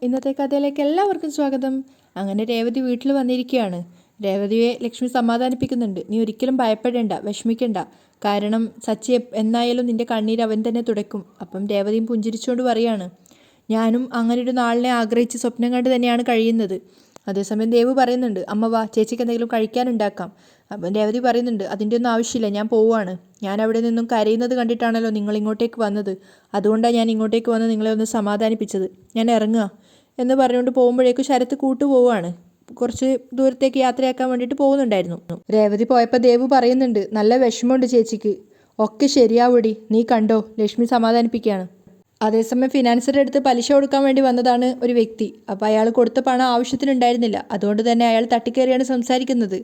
ഇന്നത്തെ കഥയിലേക്ക് എല്ലാവർക്കും സ്വാഗതം. അങ്ങനെ രേവതി വീട്ടിൽ വന്നിരിക്കുകയാണ്. രേവതിയെ ലക്ഷ്മി സമാധാനിപ്പിക്കുന്നുണ്ട്. നീ ഒരിക്കലും ഭയപ്പെടേണ്ട, വിഷമിക്കണ്ട. കാരണം സച്ചി എന്നായാലും നിന്റെ കണ്ണീര് അവൻ തന്നെ തുടയ്ക്കും. അപ്പം രേവതിയും പുഞ്ചിരിച്ചുകൊണ്ട് പറയാണ്, ഞാനും അങ്ങനെ ഒരു നാളിനെ ആഗ്രഹിച്ച് സ്വപ്നം കണ്ട് തന്നെയാണ് കഴിയുന്നത്. അതേസമയം ദേവ് പറയുന്നുണ്ട്, അമ്മ വാ, ചേച്ചിക്ക് എന്തെങ്കിലും കഴിക്കാനുണ്ടാക്കാം. അപ്പം രേവതി പറയുന്നുണ്ട്, അതിൻ്റെ ഒന്നും ആവശ്യമില്ല, ഞാൻ പോവുകയാണ്. ഞാൻ അവിടെ നിന്നും കരയുന്നത് കണ്ടിട്ടാണല്ലോ നിങ്ങൾ ഇങ്ങോട്ടേക്ക് വന്നത്. അതുകൊണ്ടാണ് ഞാൻ ഇങ്ങോട്ടേക്ക് വന്ന് നിങ്ങളെ ഒന്ന് സമാധാനിപ്പിച്ചത്. ഞാൻ ഇറങ്ങുക എന്ന് പറഞ്ഞുകൊണ്ട് പോകുമ്പോഴേക്കും ശരത്ത് കൂട്ടുപോവാണ്. കുറച്ച് ദൂരത്തേക്ക് യാത്രയാക്കാൻ വേണ്ടിയിട്ട് പോകുന്നുണ്ടായിരുന്നു. രേവതി പോയപ്പോൾ ദേവ് പറയുന്നുണ്ട്, നല്ല വിഷമമുണ്ട് ചേച്ചിക്ക്. ഒക്കെ ശരിയാവൂടി, നീ കണ്ടോ, ലക്ഷ്മി സമാധാനിപ്പിക്കുകയാണ്. അതേസമയം ഫിനാൻസറുടെ അടുത്ത് പലിശ കൊടുക്കാൻ വേണ്ടി വന്നതാണ് ഒരു വ്യക്തി. അപ്പോൾ അയാൾ കൊടുത്ത പണം ആവശ്യത്തിനുണ്ടായിരുന്നില്ല. അതുകൊണ്ട് തന്നെ അയാൾ തട്ടിക്കയറിയാണ് സംസാരിക്കുന്നത്.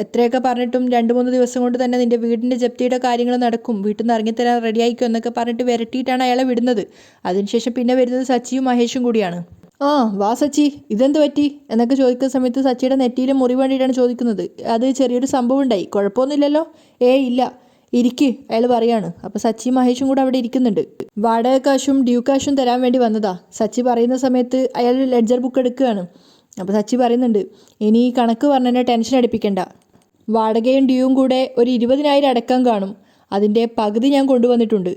എത്രയൊക്കെ പറഞ്ഞിട്ടും 2-3 ദിവസം കൊണ്ട് തന്നെ നിൻ്റെ വീടിൻ്റെ ജപ്തിയുടെ കാര്യങ്ങൾ നടക്കും, വീട്ടിൽ നിന്ന് ഇറങ്ങിത്തരാൻ റെഡിയായിക്കും എന്നൊക്കെ പറഞ്ഞിട്ട് വിരട്ടിയിട്ടാണ് അയാളെ വിടുന്നത്. അതിനുശേഷം പിന്നെ വരുന്നത് സച്ചിയും മഹേഷും കൂടിയാണ്. ആ വാ സച്ചി, ഇതെന്ത് പറ്റി എന്നൊക്കെ ചോദിക്കുന്ന സമയത്ത് സച്ചിയുടെ നെറ്റിയിൽ മുറിവ് വേണ്ടിയിട്ടാണ് ചോദിക്കുന്നത്. അത് ചെറിയൊരു സംഭവം ഉണ്ടായി, കുഴപ്പമൊന്നുമില്ലല്ലോ. ഇല്ല, ഇരിക്ക് അയാൾ പറയാണ്. അപ്പോൾ സച്ചിയും മഹേഷും കൂടെ അവിടെ ഇരിക്കുന്നുണ്ട്. വാടക കാശും ഡ്യൂ കാശും തരാൻ വേണ്ടി വന്നതാ. സച്ചി പറയുന്ന സമയത്ത് അയാൾ ലെഡ്ജർ ബുക്ക് എടുക്കുകയാണ്. അപ്പോൾ സച്ചി പറയുന്നുണ്ട്, ഇനി ഈ കണക്ക് പറഞ്ഞെന്നെ ടെൻഷൻ അടിപ്പിക്കണ്ട. വാടകയും ഡ്യൂവും കൂടെ ഒരു 20,000 അടക്കം കാണും. അതിൻ്റെ പകുതി ഞാൻ കൊണ്ടുവന്നിട്ടുണ്ട്.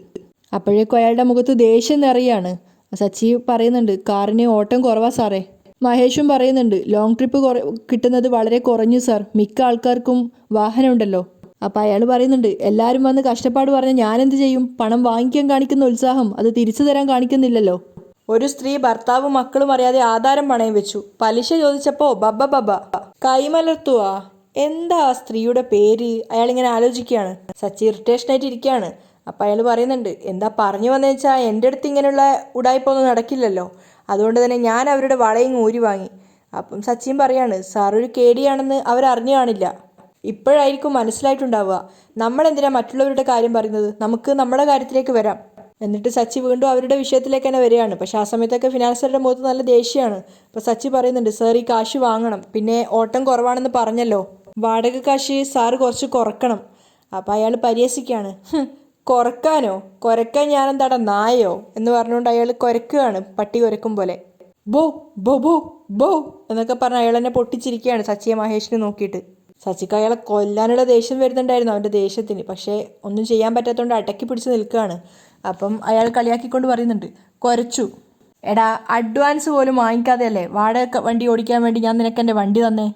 അപ്പോഴേക്കും അയാളുടെ മുഖത്ത് ദേഷ്യം നിറയാണ്. സച്ചി പറയുന്നുണ്ട്, കാറിന് ഓട്ടം കുറവാ സാറേ. മഹേഷും പറയുന്നുണ്ട്, ലോങ് ട്രിപ്പ് കിട്ടുന്നത് വളരെ കുറഞ്ഞു സാർ, മിക്ക ആൾക്കാർക്കും വാഹനമുണ്ടല്ലോ. അപ്പം അയാൾ പറയുന്നുണ്ട്, എല്ലാവരും വന്ന് കഷ്ടപ്പാട് പറഞ്ഞാൽ ഞാനെന്ത് ചെയ്യും? പണം വാങ്ങിക്കാൻ കാണിക്കുന്ന ഉത്സാഹം അത് തിരിച്ചു തരാൻ കാണിക്കുന്നില്ലല്ലോ. ഒരു സ്ത്രീ ഭർത്താവും മക്കളും അറിയാതെ ആധാരം പണയം വെച്ചു. പലിശ ചോദിച്ചപ്പോൾ ബബ്ബ കൈമലർത്തുവാ. എന്താ ആ സ്ത്രീയുടെ പേര്? അയാളിങ്ങനെ ആലോചിക്കുകയാണ്. സച്ചി ഇറിറ്റേഷനായിട്ട് ഇരിക്കുകയാണ്. അപ്പം അയാൾ പറയുന്നുണ്ട്, എന്താ പറഞ്ഞു വന്നതെന്ന് വെച്ചാൽ എൻ്റെ അടുത്ത് ഇങ്ങനെയുള്ള ഉടായ്പൊന്നും നടക്കില്ലല്ലോ. അതുകൊണ്ട് തന്നെ ഞാൻ അവരുടെ വളയും ഊരി വാങ്ങി. അപ്പം സച്ചിൻ പറയാണ്, സാർ ഒരു കേടിയാണെന്ന് അവരറിഞ്ഞു കാണില്ല. ഇപ്പോഴായിരിക്കും മനസ്സിലായിട്ടുണ്ടാവുക. നമ്മളെന്തിനാ മറ്റുള്ളവരുടെ കാര്യം പറയുന്നത്, നമുക്ക് നമ്മുടെ കാര്യത്തിലേക്ക് വരാം. എന്നിട്ട് സച്ചി വീണ്ടും അവരുടെ വിഷയത്തിലേക്ക് തന്നെ വരികയാണ്. പക്ഷേ ആ സമയത്തൊക്കെ ഫിനാൻസറുടെ മുഖത്ത് നല്ല ദേഷ്യമാണ്. അപ്പോൾ സച്ചി പറയുന്നുണ്ട്, സാർ ഈ കാശ് വാങ്ങണം, പിന്നെ ഓട്ടം കുറവാണെന്ന് പറഞ്ഞല്ലോ, വാടക കാശ് സാറ് കുറച്ച് കുറക്കണം. അപ്പോൾ അയാൾ പരിഹസിക്കുകയാണ്, കുറക്കാനോ? കുരക്കാൻ ഞാനെന്താടാ നായോ എന്ന് പറഞ്ഞുകൊണ്ട് അയാൾ കുരക്കുകയാണ്, പട്ടി കുരക്കും പോലെ. ബോ ബോ ബോ ബോ എന്നൊക്കെ പറഞ്ഞ് അയാൾ എന്നെ പൊട്ടിച്ചിരിക്കുകയാണ് സച്ചിയെ മഹേഷിനെ നോക്കിയിട്ട്. സച്ചിക്ക് അയാളെ കൊല്ലാനുള്ള ദേഷ്യം വരുന്നുണ്ടായിരുന്നു അവൻ്റെ ദേഷ്യത്തിന്. പക്ഷേ ഒന്നും ചെയ്യാൻ പറ്റാത്തതുകൊണ്ട് അടക്കി പിടിച്ച് നിൽക്കുകയാണ്. അപ്പം അയാൾ കളിയാക്കിക്കൊണ്ട് പറയുന്നുണ്ട്, കുരച്ചു. എടാ, അഡ്വാൻസ് പോലും വാങ്ങിക്കാതെയല്ലേ വാടക വണ്ടി ഓടിക്കാൻ വേണ്ടി ഞാൻ നിനക്ക് എൻ്റെ വണ്ടി തന്നേ.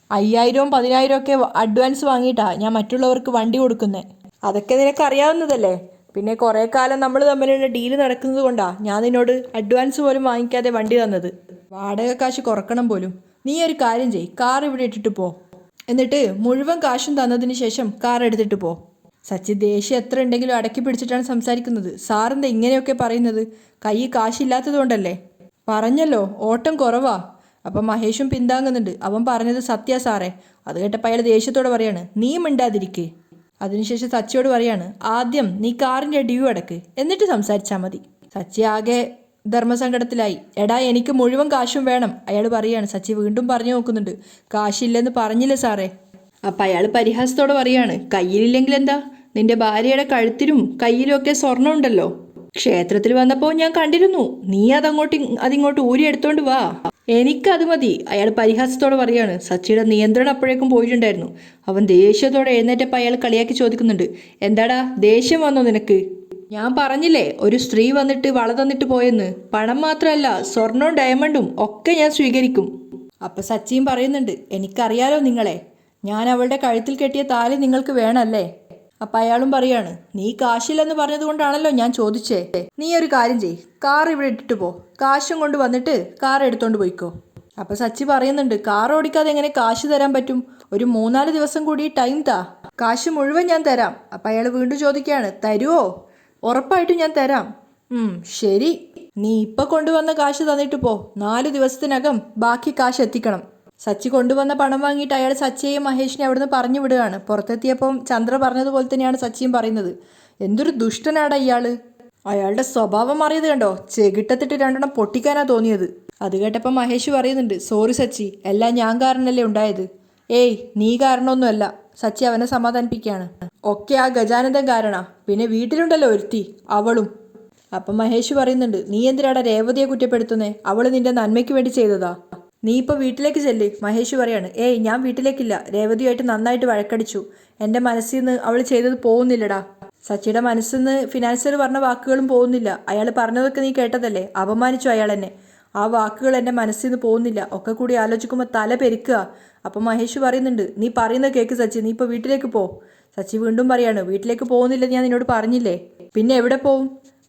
5,000-ഉം 10,000-ഉം ഒക്കെ അഡ്വാൻസ് വാങ്ങിയിട്ടാ ഞാൻ മറ്റുള്ളവർക്ക് വണ്ടി കൊടുക്കുന്നത്. അതൊക്കെ നിനക്ക് അറിയാവുന്നതല്ലേ. പിന്നെ കുറേ കാലം നമ്മൾ തമ്മിലുള്ള ഡീല് നടക്കുന്നത് കൊണ്ടാണ് ഞാൻ നിന്നോട് അഡ്വാൻസ് പോലും വാങ്ങിക്കാതെ വണ്ടി തന്നത്. വാടക കാശ് കുറക്കണം പോലും. നീ ഒരു കാര്യം ചെയ്യ്, കാർ ഇവിടെ ഇട്ടിട്ട് പോ. എന്നിട്ട് മുഴുവൻ കാശും തന്നതിന് ശേഷം കാർ എടുത്തിട്ട് പോ. സച്ചി ദേഷ്യം എത്ര ഉണ്ടെങ്കിലും അടക്കി പിടിച്ചിട്ടാണ് സംസാരിക്കുന്നത്. സാറെന്താ ഇങ്ങനെയൊക്കെ പറയുന്നത്? കൈ കാശില്ലാത്തത് കൊണ്ടല്ലേ? പറഞ്ഞല്ലോ ഓട്ടം കുറവാ. അപ്പം മഹേഷും പിന്താങ്ങുന്നുണ്ട്. അവൻ പറഞ്ഞത് സത്യ സാറേ. അത് കേട്ടപ്പോൾ അയാൾ ദേഷ്യത്തോടെ പറയാണ്, നീ മിണ്ടാതിരിക്കേ. അതിനുശേഷം സച്ചിയോട് പറയാണ്, ആദ്യം നീ കാറിൻ്റെ ഡ്യൂ അടക്ക്, എന്നിട്ട് സംസാരിച്ചാൽ മതി. സച്ചി ആകെ ധർമ്മസങ്കടത്തിലായി. എടാ, എനിക്ക് മുഴുവൻ കാശും വേണം അയാൾ പറയാണ്. സച്ചി വീണ്ടും പറഞ്ഞു നോക്കുന്നുണ്ട്, കാശില്ലെന്ന് പറഞ്ഞില്ലേ സാറേ. അപ്പം അയാൾ പരിഹാസത്തോടെ പറയാണ്, കയ്യിലില്ലെങ്കിൽ എന്താ, നിന്റെ ഭാര്യയുടെ കഴുത്തിലും കയ്യിലും ഒക്കെ സ്വർണ്ണം ഉണ്ടല്ലോ. ക്ഷേത്രത്തിൽ വന്നപ്പോൾ ഞാൻ കണ്ടിരുന്നു. നീ അതിങ്ങോട്ട് ഊരിയെടുത്തോണ്ട് വാ, എനിക്കത് മതി. അയാൾ പരിഹാസത്തോടെ പറയാണ്. സച്ചിയുടെ നിയന്ത്രണം അപ്പോഴേക്കും പോയിട്ടുണ്ടായിരുന്നു. അവൻ ദേഷ്യത്തോടെ എഴുന്നേറ്റപ്പോൾ അയാൾ കളിയാക്കി ചോദിക്കുന്നുണ്ട്, എന്താടാ ദേഷ്യം വന്നോ നിനക്ക്? ഞാൻ പറഞ്ഞില്ലേ ഒരു സ്ത്രീ വന്നിട്ട് വള തന്നിട്ട് പോയെന്ന്. പണം മാത്രമല്ല, സ്വർണവും ഡയമണ്ടും ഒക്കെ ഞാൻ സ്വീകരിക്കും. അപ്പം സച്ചിയും പറയുന്നുണ്ട്, എനിക്കറിയാലോ നിങ്ങളെ, ഞാൻ അവളുടെ കഴുത്തിൽ കെട്ടിയ താലി നിങ്ങൾക്ക് വേണമല്ലേ. അപ്പം അയാളും പറയാണ്, നീ കാശില്ലെന്ന് പറഞ്ഞത് കൊണ്ടാണല്ലോ ഞാൻ ചോദിച്ചേ. നീ ഒരു കാര്യം ചെയ്യ്, കാർ ഇവിടെ ഇട്ടിട്ട് പോ, കാശും കൊണ്ട് വന്നിട്ട് കാർ എടുത്തോണ്ട് പോയിക്കോ. അപ്പം സച്ചി പറയുന്നുണ്ട്, കാർ ഓടിക്കാതെ എങ്ങനെ കാശ് തരാൻ പറ്റും? ഒരു 3-4 ദിവസം കൂടി ടൈം താ, കാശ് മുഴുവൻ ഞാൻ തരാം. അപ്പം അയാൾ വീണ്ടും ചോദിക്കുകയാണ്, തരുമോ? ഉറപ്പായിട്ടും ഞാൻ തരാം. ശരി, നീ ഇപ്പം കൊണ്ടുവന്ന കാശ് തന്നിട്ട് പോ. 4 ദിവസത്തിനകം ബാക്കി കാശ് എത്തിക്കണം. സച്ചി കൊണ്ടുവന്ന പണം വാങ്ങിയിട്ട് അയാൾ സച്ചിയെയും മഹേഷിനെ അവിടുന്ന് പറഞ്ഞു വിടുകയാണ്. പുറത്തെത്തിയപ്പം ചന്ദ്ര പറഞ്ഞതുപോലെ തന്നെയാണ് സച്ചിയും പറയുന്നത്. എന്തൊരു ദുഷ്ടനാടാ ഇയാള്. അയാളുടെ സ്വഭാവം മാറിയത് കണ്ടോ? ചെകിട്ടത്തിട്ട് 2 പൊട്ടിക്കാനാ തോന്നിയത്. അത് കേട്ടപ്പം മഹേഷ് പറയുന്നുണ്ട്, സോറി സച്ചി, എല്ലാം ഞാൻ കാരണല്ലേ ഉണ്ടായത്. നീ കാരണമൊന്നുമല്ല. സച്ചി അവനെ സമാധാനിപ്പിക്കുകയാണ്. ഒക്കെ ആ ഗജാനന്ദൻ കാരണ. പിന്നെ വീട്ടിലുണ്ടല്ലോ ഒരുത്തി, അവളും. അപ്പം മഹേഷ് പറയുന്നുണ്ട്, നീ എന്തിനാടാ രേവതിയെ കുറ്റപ്പെടുത്തുന്നേ? അവൾ നിന്റെ നന്മയ്ക്ക് വേണ്ടി ചെയ്തതാ. നീ ഇപ്പോൾ വീട്ടിലേക്ക് ചെല്ല്. മഹേഷ് പറയാണ്, ഏയ് ഞാൻ വീട്ടിലേക്കില്ല. രേവതിയായിട്ട് നന്നായിട്ട് വഴക്കടിച്ചു. എൻ്റെ മനസ്സിൽ നിന്ന് അവൾ ചെയ്തത് പോകുന്നില്ലടാ. സച്ചിയുടെ മനസ്സിൽ നിന്ന് ഫിനാൻസർ പറഞ്ഞ വാക്കുകളും പോകുന്നില്ല. അയാൾ പറഞ്ഞതൊക്കെ നീ കേട്ടതല്ലേ? അപമാനിച്ചു അയാൾ എന്നെ. ആ വാക്കുകൾ എൻ്റെ മനസ്സിൽ നിന്ന് പോകുന്നില്ല. ഒക്കെ കൂടി ആലോചിക്കുമ്പോൾ തല പെരുക്കുക. അപ്പം മഹേഷ് പറയുന്നുണ്ട്, നീ പറയുന്നത് കേൾക്ക് സച്ചി, നീ ഇപ്പോൾ വീട്ടിലേക്ക് പോ. സച്ചി വീണ്ടും പറയാണ്, വീട്ടിലേക്ക് പോകുന്നില്ല ഞാൻ നിന്നോട് പറഞ്ഞില്ലേ. പിന്നെ എവിടെ പോവും?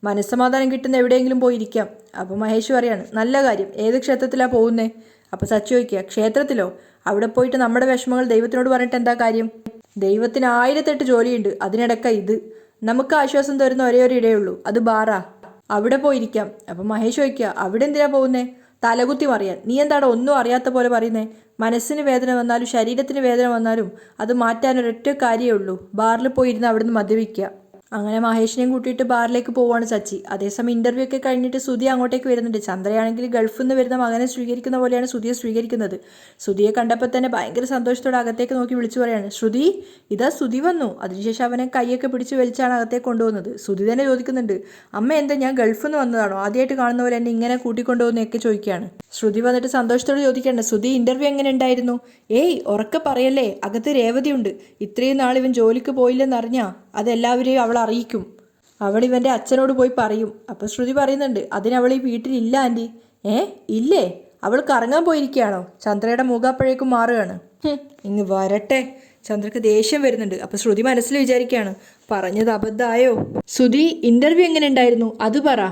മനസ്സമാധാനം കിട്ടുന്ന എവിടെയെങ്കിലും പോയിരിക്കാം. അപ്പോൾ മഹേഷ് പറയാണ്, നല്ല കാര്യം. ഏത് ക്ഷേത്രത്തിലാണ് പോകുന്നേ? അപ്പോൾ സച്ചി ചോദിക്കുക, ക്ഷേത്രത്തിലോ? അവിടെ പോയിട്ട് നമ്മുടെ വിഷമങ്ങൾ ദൈവത്തിനോട് പറഞ്ഞിട്ട് എന്താ കാര്യം? ദൈവത്തിന് 1008 ജോലിയുണ്ട്, അതിനിടയ്ക്ക ഇത്. നമുക്ക് ആശ്വാസം തരുന്ന ഒരേ ഒരു ഇടയുള്ളൂ, അത് ബാറാ. അവിടെ പോയിരിക്കാം. അപ്പം മഹേഷ് ചോദിക്കുക, അവിടെ എന്തിനാ പോകുന്നേ? തലകുത്തി മറിയാൻ. നീ എന്താടാ ഒന്നും അറിയാത്ത പോലെ പറയുന്നേ? മനസ്സിന് വേദന വന്നാലും ശരീരത്തിന് വേദന വന്നാലും അത് മാറ്റാൻ ഒരൊറ്റ കാര്യമേ ഉള്ളൂ, ബാറിൽ പോയിരുന്ന് അവിടുന്ന് മദ്യപിക്കുക. അങ്ങനെ മഹേഷിനെയും കൂട്ടിയിട്ട് ബാറിലേക്ക് പോവാണ് സച്ചി. അതേസമയം ഇൻ്റർവ്യൂ ഒക്കെ കഴിഞ്ഞിട്ട് സുധി അങ്ങോട്ടേക്ക് വരുന്നുണ്ട്. ചന്ദ്രയാണെങ്കിൽ ഗൾഫിൽ നിന്ന് വരുന്ന മകനെ സ്വീകരിക്കുന്ന പോലെയാണ് സുധിയെ സ്വീകരിക്കുന്നത്. സുധിയെ കണ്ടപ്പോൾ തന്നെ ഭയങ്കര സന്തോഷത്തോടെ അകത്തേക്ക് നോക്കി വിളിച്ചു പറയാണ്, ശ്രുതി ഇതാ സുധി വന്നു. അതിനുശേഷം അവനെ കൈയൊക്കെ പിടിച്ച് വലിച്ചാണ് അകത്തേക്ക് കൊണ്ടുപോകുന്നത്. സുധി തന്നെ ചോദിക്കുന്നുണ്ട്, അമ്മ എന്താ ഞാൻ ഗൾഫിൽ നിന്ന് വന്നതാണോ? ആദ്യമായിട്ട് കാണുന്ന പോലെ എന്നെ ഇങ്ങനെ കൂട്ടിക്കൊണ്ടുപോകുന്നതൊക്കെ ചോദിക്കുകയാണ്. ശ്രുതി വന്നിട്ട് സന്തോഷത്തോടെ ചോദിക്കുകയാണ്, സുധി ഇൻ്റർവ്യൂ എങ്ങനെ ഉണ്ടായിരുന്നു? ഏയ് ഉറക്കെ പറയല്ലേ, അകത്ത് രേവതിയുണ്ട്. ഇത്രയും നാൾ ഇവൻ ജോലിക്ക് പോയില്ലെന്നറിഞ്ഞാ അതെല്ലാവരെയും അവൾ അറിയിക്കും. അവൾ ഇവൻ്റെ അച്ഛനോട് പോയി പറയും. അപ്പോൾ ശ്രുതി പറയുന്നുണ്ട്, അതിനവൾ ഈ വീട്ടിലില്ല ആൻറ്റി. ഇല്ലേ? അവൾ കറങ്ങാൻ പോയിരിക്കുകയാണോ? ചന്ദ്രയുടെ മുഖപ്പോഴേക്കും മാറുകയാണ്. ഇങ്ങ് വരട്ടെ. ചന്ദ്രക്ക് ദേഷ്യം വരുന്നുണ്ട്. അപ്പോൾ ശ്രുതി മനസ്സിൽ വിചാരിക്കുകയാണ്, പറഞ്ഞത് അബദ്ധമായോ? ശ്രുതി ഇൻ്റർവ്യൂ എങ്ങനെ ഉണ്ടായിരുന്നു അത് പറ.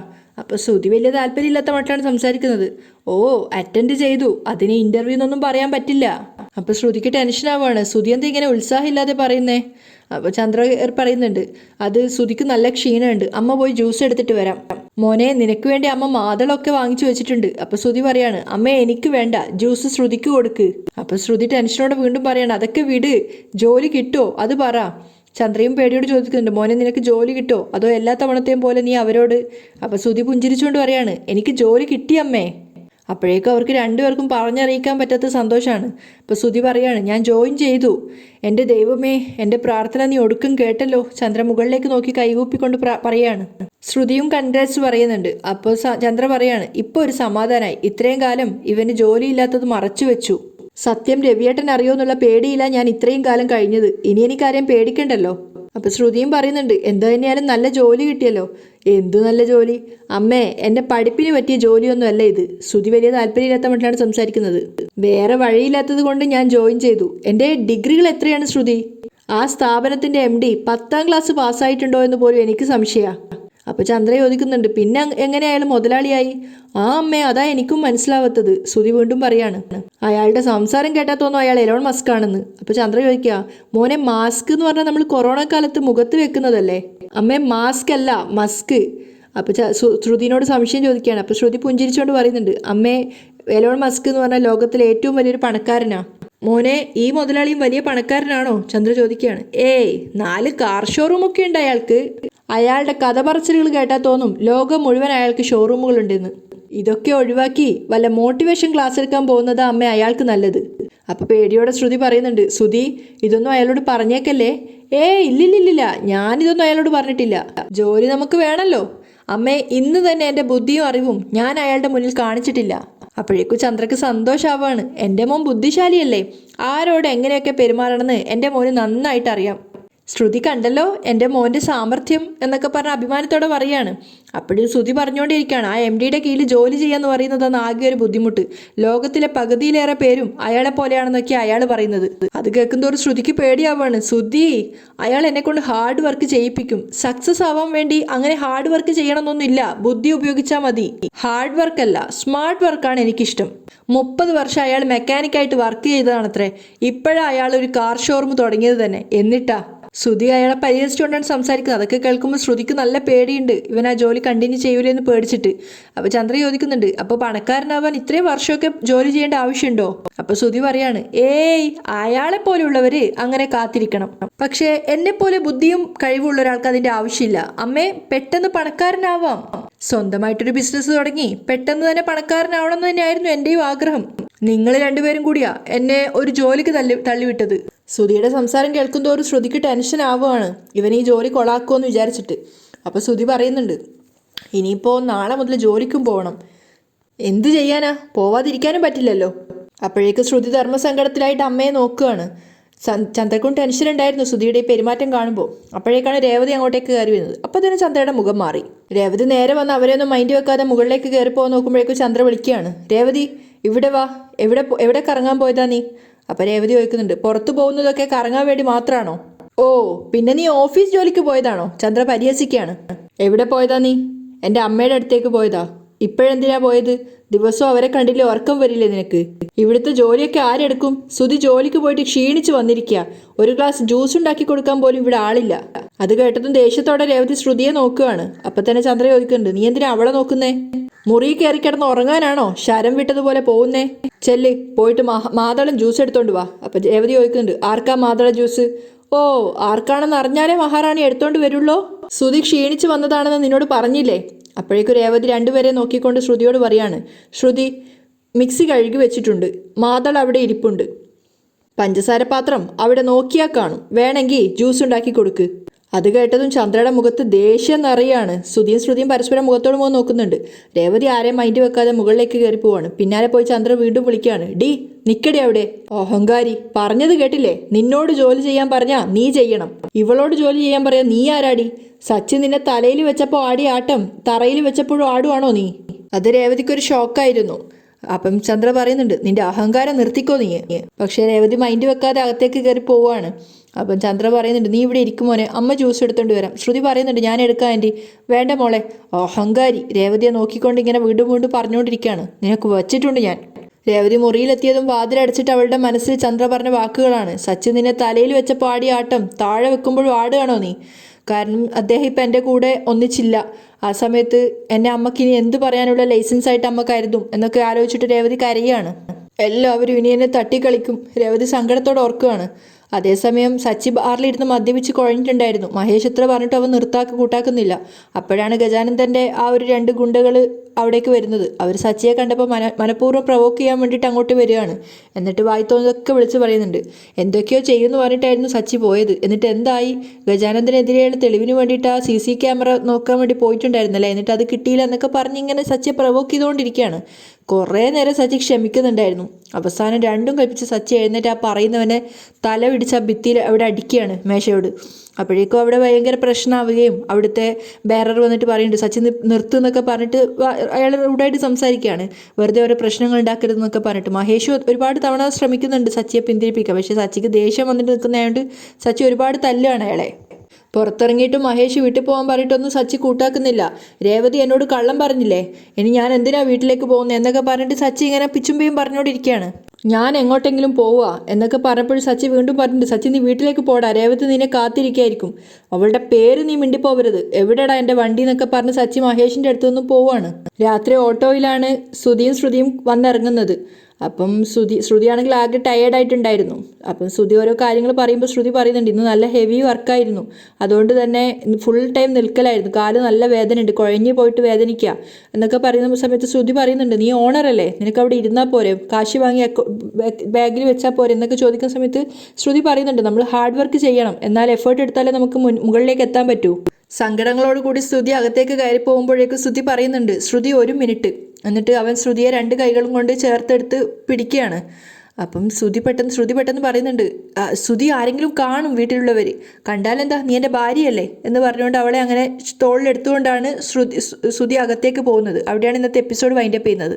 അപ്പോൾ ശ്രുതി വലിയ താല്പര്യമില്ലാത്ത മട്ടാണ് സംസാരിക്കുന്നത്. ഓ അറ്റൻഡ് ചെയ്തു, അതിന് ഇൻ്റർവ്യൂ എന്നൊന്നും പറയാൻ പറ്റില്ല. അപ്പോൾ ശ്രുതിക്ക് ടെൻഷനാവുകയാണ്. ശ്രുതി എന്താ ഇങ്ങനെ ഉത്സാഹമില്ലാതെ പറയുന്നേ? അപ്പോൾ ചന്ദ്ര പറയുന്നുണ്ട്, അത് ശ്രുതിക്ക് നല്ല ക്ഷീണമുണ്ട്, അമ്മ പോയി ജ്യൂസ് എടുത്തിട്ട് വരാം. മോനെ നിനക്ക് വേണ്ടി അമ്മ മാതളൊക്കെ വാങ്ങിച്ചു വെച്ചിട്ടുണ്ട്. അപ്പോൾ ശ്രുതി പറയാണ്, അമ്മ എനിക്ക് വേണ്ട, ജ്യൂസ് ശ്രുതിക്ക് കൊടുക്ക്. അപ്പോൾ ശ്രുതി ടെൻഷനോടെ വീണ്ടും പറയാണ്, അതൊക്കെ വിട്, ജോലി കിട്ടുമോ അത് പറ. ചന്ദ്രയും പേടിയോട് ചോദിക്കുന്നുണ്ട്, മോനെ നിനക്ക് ജോലി കിട്ടുമോ, അതോ എല്ലാ തവണത്തെയും പോലെ നീ അവരോട്? അപ്പോൾ ശ്രുതി പുഞ്ചിരിച്ചുകൊണ്ട് പറയാണ്, എനിക്ക് ജോലി കിട്ടിയമ്മേ. അപ്പോഴേക്കും അവർക്ക് രണ്ടുപേർക്കും പറഞ്ഞറിയിക്കാൻ പറ്റാത്ത സന്തോഷമാണ്. അപ്പോൾ ശ്രുതി പറയാണ്, ഞാൻ ജോയിൻ ചെയ്തു. എൻ്റെ ദൈവമേ, എൻ്റെ പ്രാർത്ഥന നീ ഒടുക്കം കേട്ടല്ലോ. ചന്ദ്ര മുകളിലേക്ക് നോക്കി കൈകൂപ്പിക്കൊണ്ട് പറയാണ്. ശ്രുതിയും കൺഗ്രാറ്റ്സ് പറയുന്നുണ്ട്. അപ്പോൾ ചന്ദ്ര പറയാണ്, ഇപ്പോൾ ഒരു സമാധാനമായി. ഇത്രയും കാലം ഇവന് ജോലിയില്ലാത്തത് മറച്ചു വെച്ചു. സത്യം രവിയേട്ടൻ അറിയോന്നുള്ള പേടിയില്ല ഞാൻ ഇത്രയും കാലം കഴിഞ്ഞത്. ഇനി എനിക്കാരെയും പേടിക്കണ്ടല്ലോ. അപ്പോൾ ശ്രുതിയും പറയുന്നുണ്ട്, എന്തു തന്നെയാലും നല്ല ജോലി കിട്ടിയല്ലോ. എന്തു നല്ല ജോലി? അമ്മേ, എൻ്റെ പഠിപ്പിന് പറ്റിയ ജോലിയൊന്നും അല്ല ഇത്. ശ്രുതി വലിയ താല്പര്യമില്ലാത്ത മട്ടിലാണ് സംസാരിക്കുന്നത്. വേറെ വഴിയില്ലാത്തത് കൊണ്ട് ഞാൻ ജോയിൻ ചെയ്തു. എൻ്റെ ഡിഗ്രികൾ എത്രയാണ് ശ്രുതി? ആ സ്ഥാപനത്തിൻ്റെ MD 10ാം ക്ലാസ് പാസ്സായിട്ടുണ്ടോ എന്ന് പോലും എനിക്ക് സംശയമാണ്. അപ്പോൾ ചന്ദ്ര ചോദിക്കുന്നുണ്ട്, പിന്നെ എങ്ങനെയായാലും മുതലാളിയായി? ആ അമ്മേ, അതാ എനിക്കും മനസ്സിലാവാത്തത്. ശ്രുതി വീണ്ടും പറയാണ്, അയാളുടെ സംസാരം കേട്ടാൽ തോന്നും അയാൾ എലോൺ മസ്ക് ആണെന്ന്. അപ്പോൾ ചന്ദ്ര ചോദിക്കുക, മോനെ മാസ്ക് എന്ന് പറഞ്ഞാൽ നമ്മൾ കൊറോണ കാലത്ത് മുഖത്ത് വെക്കുന്നതല്ലേ? അമ്മേ മാസ്ക് അല്ല, മസ്ക്. അപ്പോൾ ശ്രുതിനോട് സംശയം ചോദിക്കുകയാണ്. അപ്പോൾ ശ്രുതി പുഞ്ചിരിച്ചുകൊണ്ട് പറയുന്നുണ്ട്, അമ്മേ എലോൺ മസ്ക് എന്ന് പറഞ്ഞാൽ ലോകത്തിലെ ഏറ്റവും വലിയൊരു പണക്കാരനാ. മോനെ ഈ മുതലാളിയും വലിയ പണക്കാരനാണോ? ചന്ദ്ര ചോദിക്കുകയാണ്. 4 കാർ ഷോറൂമൊക്കെ ഉണ്ട് അയാൾക്ക്. അയാളുടെ കഥ പറച്ചിലുകൾ കേട്ടാൽ തോന്നും ലോകം മുഴുവൻ അയാൾക്ക് ഷോറൂമുകളുണ്ടെന്ന്. ഇതൊക്കെ ഒഴിവാക്കി വല്ല മോട്ടിവേഷൻ ക്ലാസ് എടുക്കാൻ പോകുന്നതാ അമ്മ അയാൾക്ക് നല്ലത്. അപ്പോൾ പേടിയോടെ ശ്രുതി പറയുന്നുണ്ട്, ശ്രുതി ഇതൊന്നും അയാളോട് പറഞ്ഞേക്കല്ലേ. ഇല്ലില്ലില്ല, ഞാനിതൊന്നും അയാളോട് പറഞ്ഞിട്ടില്ല. ജോലി നമുക്ക് വേണമല്ലോ. അമ്മേ, ഇന്ന് തന്നെ എൻ്റെ ബുദ്ധിയും അറിവും ഞാൻ അയാളുടെ മുന്നിൽ കാണിച്ചിട്ടില്ല. അപ്പോഴേക്കും ചന്ദ്രക്ക് സന്തോഷമാവാണ്. എൻ്റെ മോൻ ബുദ്ധിശാലിയല്ലേ, ആരോട് എങ്ങനെയൊക്കെ പെരുമാറണമെന്ന് എൻ്റെ മോന് നന്നായിട്ട് അറിയാം. ശ്രുതി കണ്ടല്ലോ എൻ്റെ മോൻ്റെ സാമർഥ്യം എന്നൊക്കെ പറഞ്ഞ അഭിമാനത്തോടെ പറയാണ്. അപ്പോഴും ശ്രുതി പറഞ്ഞുകൊണ്ടിരിക്കുകയാണ്, ആ MDയുടെ കീഴിൽ ജോലി ചെയ്യാന്ന് പറയുന്നതാണ് ആകെ ഒരു ബുദ്ധിമുട്ട്. ലോകത്തിലെ പകുതിയിലേറെ പേരും അയാളെ പോലെയാണെന്നൊക്കെ അയാൾ പറയുന്നത്. അത് കേൾക്കുന്തോറും ശ്രുതിക്ക് പേടിയാവാണ്. ശ്രുതി, അയാൾ എന്നെ കൊണ്ട് ഹാർഡ് വർക്ക് ചെയ്യിപ്പിക്കും. സക്സസ് ആവാൻ വേണ്ടി അങ്ങനെ ഹാർഡ് വർക്ക് ചെയ്യണമെന്നൊന്നുമില്ല, ബുദ്ധി ഉപയോഗിച്ചാൽ മതി. ഹാർഡ് വർക്കല്ല, സ്മാർട്ട് വർക്കാണ് എനിക്കിഷ്ടം. 30 വർഷം അയാൾ മെക്കാനിക്കായിട്ട് വർക്ക് ചെയ്തതാണത്രേ. ഇപ്പോഴാണ് അയാൾ ഒരു കാർ ഷോറൂം തുടങ്ങിയത് തന്നെ. എന്നിട്ടാ ശ്രുതി അയാളെ പരിഹരിച്ചുകൊണ്ടാണ് സംസാരിക്കുന്നത്. അതൊക്കെ കേൾക്കുമ്പോൾ ശ്രുതിക്ക് നല്ല പേടിയുണ്ട്, ഇവൻ ആ ജോലി കണ്ടിന്യൂ ചെയ്യൂലെന്ന് പേടിച്ചിട്ട്. അപ്പോൾ ചന്ദ്ര ചോദിക്കുന്നുണ്ട്, അപ്പോൾ പണക്കാരനാവാൻ ഇത്രയും വർഷമൊക്കെ ജോലി ചെയ്യേണ്ട ആവശ്യമുണ്ടോ? അപ്പോൾ ശ്രുതി പറയാണ്, അയാളെ പോലെയുള്ളവർ അങ്ങനെ കാത്തിരിക്കണം. പക്ഷേ എന്നെപ്പോലെ ബുദ്ധിയും കഴിവുള്ള ഒരാൾക്ക് അതിൻ്റെ ആവശ്യമില്ല. അമ്മേ, പെട്ടെന്ന് പണക്കാരനാവാം. സ്വന്തമായിട്ടൊരു ബിസിനസ് തുടങ്ങി പെട്ടെന്ന് തന്നെ പണക്കാരനാവണമെന്ന് തന്നെയായിരുന്നു എൻ്റെയും ആഗ്രഹം. നിങ്ങൾ രണ്ടുപേരും കൂടിയാ എന്നെ ഒരു ജോലിക്ക് തള്ളിവിട്ടത്. ശ്രുതിയുടെ സംസാരം കേൾക്കുന്തോറും ശ്രുതിക്ക് ടെൻഷൻ ആവുകയാണ്, ഇവൻ ഈ ജോലി കൊളാക്കുമെന്ന് വിചാരിച്ചിട്ട്. അപ്പോൾ ശ്രുതി പറയുന്നുണ്ട്, ഇനിയിപ്പോൾ നാളെ മുതൽ ജോലിക്കും പോകണം. എന്തു ചെയ്യാനാ, പോവാതിരിക്കാനും പറ്റില്ലല്ലോ. അപ്പോഴേക്ക് ശ്രുതി ധർമ്മസങ്കടത്തിലായിട്ട് അമ്മയെ നോക്കുകയാണ്. ചന്ദ്രക്കും ടെൻഷൻ ഉണ്ടായിരുന്നു ശ്രുതിയുടെ ഈ പെരുമാറ്റം കാണുമ്പോൾ. അപ്പോഴേക്കാണ് രേവതി അങ്ങോട്ടേക്ക് കയറി വരുന്നത്. അപ്പോൾ തന്നെ ചന്ദ്രയുടെ മുഖം മാറി. രേവതി നേരെ വന്ന് അവരെയൊന്നും മൈൻഡ് വെക്കാതെ മുകളിലേക്ക് കയറി പോകാൻ നോക്കുമ്പോഴേക്കും ചന്ദ്ര വിളിക്കുകയാണ്, രേവതി ഇവിടെ വാ, എവിടെ കറങ്ങാൻ പോയതാ നീ? അപ്പോൾ രേവതി ചോദിക്കുന്നുണ്ട്, പുറത്തു പോകുന്നതൊക്കെ കറങ്ങാൻ വേണ്ടി മാത്രമാണോ? ഓ, പിന്നെ നീ ഓഫീസ് ജോലിക്ക് പോയതാണോ? ചന്ദ്ര പരിഹസിക്കുകയാണ്. എവിടെ പോയതാ നീ? എൻ്റെ അമ്മയുടെ അടുത്തേക്ക് പോയതാ. ഇപ്പോഴെന്തിനാ പോയത്? ദിവസവും അവരെ കണ്ടില്ലേ, ഉറക്കം വരില്ലേ നിനക്ക്? ഇവിടുത്തെ ജോലിയൊക്കെ ആരെടുക്കും? സുധി ജോലിക്ക് പോയിട്ട് ക്ഷീണിച്ച് വന്നിരിക്കുക. ഒരു ഗ്ലാസ് ജ്യൂസ് ഉണ്ടാക്കി കൊടുക്കാൻ പോലും ഇവിടെ ആളില്ല. അത് കേട്ടതും ദേഷ്യത്തോടെ രേവതി ശ്രുതിയെ നോക്കുകയാണ്. അപ്പം തന്നെ ചന്ദ്ര ചോദിക്കുന്നുണ്ട്, നീ എന്തിനാ അവളെ നോക്കുന്നേ? മുറി കയറി കിടന്ന് ഉറങ്ങാനാണോ ശരം വിട്ടതുപോലെ പോകുന്നേ? ചെല്ല്, പോയിട്ട് മാതളം ജ്യൂസ് എടുത്തോണ്ട് വാ. അപ്പം രേവതി ചോദിക്കുന്നുണ്ട്, ആർക്കാ മാതള ജ്യൂസ്? ഓ, ആർക്കാണെന്ന് അറിഞ്ഞാലേ മഹാറാണി എടുത്തോണ്ട് വരുള്ളൂ. ശ്രുതി ക്ഷീണിച്ച് വന്നതാണെന്ന് നിന്നോട് പറഞ്ഞില്ലേ? അപ്പോഴേക്കും രേവതി രണ്ടുപേരെ നോക്കിക്കൊണ്ട് ശ്രുതിയോട് പറയാണ്, ശ്രുതി, മിക്സി കഴുകി വെച്ചിട്ടുണ്ട്, മാതൾ അവിടെ ഇരിപ്പുണ്ട്, പഞ്ചസാര പാത്രം അവിടെ നോക്കിയാൽ കാണും, വേണമെങ്കിൽ ജ്യൂസ് ഉണ്ടാക്കി കൊടുക്ക്. അത് കേട്ടതും ചന്ദ്രയുടെ മുഖത്ത് ദേഷ്യം നിറയാണ്. ശ്രുതിയും പരസ്പരം മുഖത്തോട് മുഖം നോക്കുന്നുണ്ട്. രേവതി ആരെയും മൈൻഡ് വെക്കാതെ മുകളിലേക്ക് കയറി പോവാണ്. പിന്നാലെ പോയി ചന്ദ്ര വീണ്ടും വിളിക്കുകയാണ്, ഡി നിക്കടി അവിടെ, അഹങ്കാരി, പറഞ്ഞത് കേട്ടില്ലേ? നിന്നോട് ജോലി ചെയ്യാൻ പറഞ്ഞാ നീ ചെയ്യണം, ഇവളോട് ജോലി ചെയ്യാൻ പറയാ നീ ആരാടി? സച്ചി നിന്നെ തലയിൽ വെച്ചപ്പോൾ ആടിയ ആട്ടം തറയിൽ വെച്ചപ്പോഴും ആടുവാണോ നീ? അത് രേവതിക്കൊരു ഷോക്കായിരുന്നു. അപ്പം ചന്ദ്ര പറയുന്നുണ്ട്, നിന്റെ അഹങ്കാരം നിർത്തിക്കോ നീ. പക്ഷേ രേവതി മൈൻഡ് വെക്കാതെ അകത്തേക്ക് കയറി പോവാണ്. അപ്പം ചന്ദ്ര പറയുന്നുണ്ട്, നീ ഇവിടെ ഇരിക്കുമോനെ, അമ്മ ജ്യൂസ് എടുത്തോണ്ട് വരാം. ശ്രുതി പറയുന്നുണ്ട്, ഞാൻ എടുക്കാം ആൻറ്റി. വേണ്ട മോളെ. അഹങ്കാരി, രേവതിയെ നോക്കിക്കൊണ്ട് ഇങ്ങനെ വീണ്ടും വീണ്ടും പറഞ്ഞുകൊണ്ടിരിക്കുകയാണ്, നിനക്ക് വച്ചിട്ടുണ്ട് ഞാൻ. രേവതി മുറിയിലെത്തിയതും വാതിലടച്ചിട്ട് അവളുടെ മനസ്സിൽ ചന്ദ്ര പറഞ്ഞ വാക്കുകളാണ്, സച്ചിൻ നിന്നെ തലയിൽ വെച്ചപ്പോൾ ആടിയ ആട്ടം താഴെ വെക്കുമ്പോഴും ആടുകയാണോ നീ? കാരണം അദ്ദേഹം ഇപ്പം എൻ്റെ കൂടെ ഒന്നിച്ചില്ല. ആ സമയത്ത് എന്നെ അമ്മയ്ക്ക് ഇനി എന്ത് പറയാനുള്ള ലൈസൻസ് ആയിട്ട് അമ്മ കരുതും എന്നൊക്കെ ആലോചിച്ചിട്ട് രേവതി കരയാണ്. എല്ലാവരും ഇനി എന്നെ തട്ടിക്കളിക്കും. രേവതി സങ്കടത്തോടെ ഓർക്കുകയാണ്. അതേസമയം സച്ചി ബാറിലിരുന്ന് മദ്യപിച്ച് കുഴഞ്ഞിട്ടുണ്ടായിരുന്നു. മഹേഷ് എത്ര പറഞ്ഞിട്ട് അവൻ കൂട്ടാക്കുന്നില്ല. അപ്പോഴാണ് ഗജാനന്ദൻ്റെ ആ ഒരു 2 ഗുണ്ടകൾ അവിടേക്ക് വരുന്നത്. അവർ സച്ചിയെ കണ്ടപ്പോൾ മനഃപൂർവ്വം പ്രൊവോക്ക് ചെയ്യാൻ വേണ്ടിയിട്ട് അങ്ങോട്ട് വരികയാണ്. എന്നിട്ട് വായിത്തോന്നതൊക്കെ വിളിച്ച് പറയുന്നുണ്ട്. എന്തൊക്കെയോ ചെയ്യുമെന്ന് പറഞ്ഞിട്ടായിരുന്നു സച്ചി പോയത്. എന്നിട്ട് എന്തായി? ഗജാനന്ദനെതിരെയുള്ള തെളിവിന് വേണ്ടിയിട്ട് ആ CC ക്യാമറ നോക്കാൻ വേണ്ടി പോയിട്ടുണ്ടായിരുന്നല്ലേ, എന്നിട്ട് അത് കിട്ടിയില്ല എന്നൊക്കെ പറഞ്ഞിങ്ങനെ സച്ചിയെ പ്രൊവോക്ക് ചെയ്തുകൊണ്ടിരിക്കുകയാണ്. കുറേ നേരം സച്ചി ക്ഷമിക്കുന്നുണ്ടായിരുന്നു. അവസാനം രണ്ടും കൽപ്പിച്ച് സച്ചി എഴുന്നേറ്റ് ആ പറയുന്നവനെ തല പിടിച്ച് ആ ഭിത്തിയിൽ അവിടെ അടിക്കുകയാണ്, മേശയോട്. അപ്പോഴേക്കും അവിടെ ഭയങ്കര പ്രശ്നമാവുകയും അവിടുത്തെ ബേറർ വന്നിട്ട് പറയുന്നുണ്ട്, സച്ചി നിർത്തുന്നൊക്കെ പറഞ്ഞിട്ട് അയാൾ റൂഡായിട്ട് സംസാരിക്കുകയാണ്. വെറുതെ ഓരോ പ്രശ്നങ്ങൾ ഉണ്ടാക്കരുതെന്നൊക്കെ പറഞ്ഞിട്ട്. മഹേഷ് ഒരുപാട് തവണ ശ്രമിക്കുന്നുണ്ട് സച്ചിയെ പിന്തിരിപ്പിക്കുക. പക്ഷേ സച്ചിക്ക് ദേഷ്യം വന്നിട്ട് നിൽക്കുന്നതായതുകൊണ്ട് സച്ചി ഒരുപാട് തല്ലുകയാണ് അയാളെ. പുറത്തിറങ്ങിയിട്ടും മഹേഷ് വീട്ടിൽ പോകാൻ പറഞ്ഞിട്ടൊന്നും സച്ചി കൂട്ടാക്കുന്നില്ല. രേവതി എന്നോട് കള്ളം പറഞ്ഞില്ലേ, ഇനി ഞാൻ എന്തിനാ വീട്ടിലേക്ക് പോകുന്നത് എന്നൊക്കെ പറഞ്ഞിട്ട് സച്ചി ഇങ്ങനെ പിച്ചുമ്പിയും പറഞ്ഞുകൊണ്ടിരിക്കുകയാണ്. ഞാൻ എങ്ങോട്ടെങ്കിലും പോവുക എന്നൊക്കെ പറഞ്ഞപ്പോഴും സച്ചി വീണ്ടും പറഞ്ഞിട്ടുണ്ട്, സച്ചി നീ വീട്ടിലേക്ക് പോടാ, രേവതി നിന്നെ കാത്തിരിക്കായിരിക്കും, അവളുടെ പേര് നീ മിണ്ടിപ്പോവരുത്, എവിടെടാ എൻ്റെ വണ്ടി എന്നൊക്കെ പറഞ്ഞ് സച്ചി മഹേഷിൻ്റെ അടുത്തു നിന്നും പോവുകയാണ്. രാത്രി ഓട്ടോയിലാണ് ശ്രുതിയും വന്നിറങ്ങുന്നത്. അപ്പം ശ്രുതിയാണെങ്കിൽ ആകെ ടയേർഡായിട്ടുണ്ടായിരുന്നു. അപ്പം ശ്രുതി ഓരോ കാര്യങ്ങൾ പറയുമ്പോൾ ശ്രുതി പറയുന്നുണ്ട്, ഇന്ന് നല്ല ഹെവി വർക്കായിരുന്നു, അതുകൊണ്ട് തന്നെ ഫുൾ ടൈം നിൽക്കലായിരുന്നു, കാല് നല്ല വേദനയുണ്ട്, കുഴഞ്ഞു പോയിട്ട് വേദനിക്കുക എന്നൊക്കെ പറയുന്ന സമയത്ത് ശ്രുതി പറയുന്നുണ്ട്, നീ ഓണറല്ലേ, നിനക്ക് അവിടെ ഇരുന്നാൽ പോരെ, കാശ് വാങ്ങി ബാഗിൽ വെച്ചാൽ പോരെ എന്നൊക്കെ ചോദിക്കുന്ന സമയത്ത് ശ്രുതി പറയുന്നുണ്ട്, നമ്മൾ ഹാർഡ് വർക്ക് ചെയ്യണം, എന്നാൽ എഫേർട്ട് എടുത്താലേ നമുക്ക് മുകളിലേക്ക് എത്താൻ പറ്റൂ. സങ്കടങ്ങളോട് കൂടി ശ്രുതി അകത്തേക്ക് കയറി പോകുമ്പോഴേക്കും ശ്രുതി പറയുന്നുണ്ട്, ശ്രുതി 1 മിനിറ്റ്. എന്നിട്ട് അവൻ ശ്രുതിയെ 2 കൈകളും കൊണ്ട് ചേർത്തെടുത്ത് പിടിക്കുകയാണ്. അപ്പം ശ്രുതി പെട്ടെന്ന് പറയുന്നുണ്ട്, ശ്രുതി ആരെങ്കിലും കാണും, വീട്ടിലുള്ളവർ കണ്ടാലെന്താ, നീ എൻ്റെ ഭാര്യയല്ലേ എന്ന് പറഞ്ഞുകൊണ്ട് അവളെ അങ്ങനെ തോളിലെടുത്തുകൊണ്ടാണ് ശ്രുതി അകത്തേക്ക് പോകുന്നത്. അവിടെയാണ് ഇന്നത്തെ എപ്പിസോഡ് വൈൻഡപ്പ് ചെയ്യുന്നത്.